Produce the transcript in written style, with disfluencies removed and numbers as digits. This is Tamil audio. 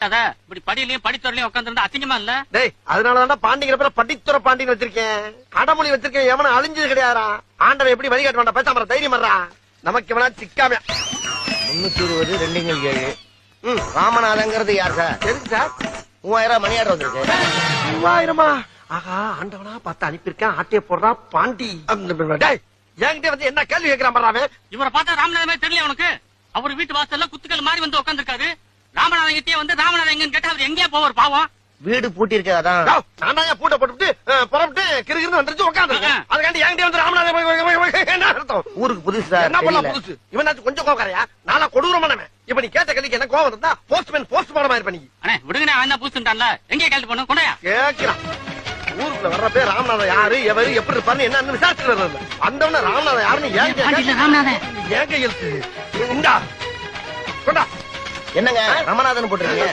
இப்படி படியிலயும் படித்துறையிலயும் உட்காந்துருந்தா அசிங்கமா இல்ல? டேய், அதனாலதான் பாண்டிங்கிற பேர படித்துறை பாண்டின்னு வச்சிருக்கேன். அடமொழி வச்சிருக்கேன். எவனும் அழிஞ்சது கிடையாதா? ஆண்டவன் எப்படி வழிகாட்ட வேண்டாம். பேசாம தைரியம் வர்றா. நமக்கு எவனா சிக்காம 320 2 ராமநாதங்கிறது யார் சார்? எதுக்கு சார்? 3000 மணி ஆர்டர் வந்திருக்கு. 3000-ஆ? ஆகா, ஆண்டவனா பார்த்து அனுப்பியிருக்கேன். ஆட்டைய போடுறா பாண்டி. டேய், என்கிட்ட வந்து என்ன கேள்வி கேட்கிறான் பண்றாவே? இவரை பார்த்தா ராமநாதமே தெரியல உனக்கு? அவர் வீட்டு வாசல்ல குத்துக்கள் மாறி வந்து உட்காந்துருக்காரு. ராமநாதன் கிட்டே வந்து ராமநாதன் எங்கன்னு கேட்டா அவர் எங்கேயா போவார் பாவம்? வீடு பூட்டி இருக்காதான். நான் தான் பூட்டை போட்டுட்டு புறப்பட்டு கிருகிருன்னு வந்துருச்சு உட்காந்துருக்கேன். அதுக்காண்டி என்கிட்ட வந்து ராமநாதன் என்ன அர்த்தம்? ஊருக்கு புதுசு சார். என்ன பண்ணலாம் புதுசு? இவனாச்சும் கொஞ்சம் கோவக்காரையா? நானா கொடூரமானவன். இப்ப நீ கேட்ட கேள்விக்கு என்ன கோவம் இருந்தா போஸ்ட்மேன் போஸ்ட்மார்டம் ஆயிருப்ப நீ. அண்ணே விடுங்கண்ணே, அவன் தான் பூசுட்டான்ல. எங்கே கேள்வி பண்ணு கொண்டையா கேட்கிறான். ஊருக்குள்ள வர்றப்பே ராமநாதன் யாரு எவரு எப்படி இருப்பாருன்னு என்ன விசாரிச்சுட்டு வர்றது. வந்தவன ராமநாதன் யாருன்னு ராமநாதன் ஏன் கையெழுத்து உண்டா கொண்டா. என்னங்க ரமநாதன் போட்டுருக்கீங்க?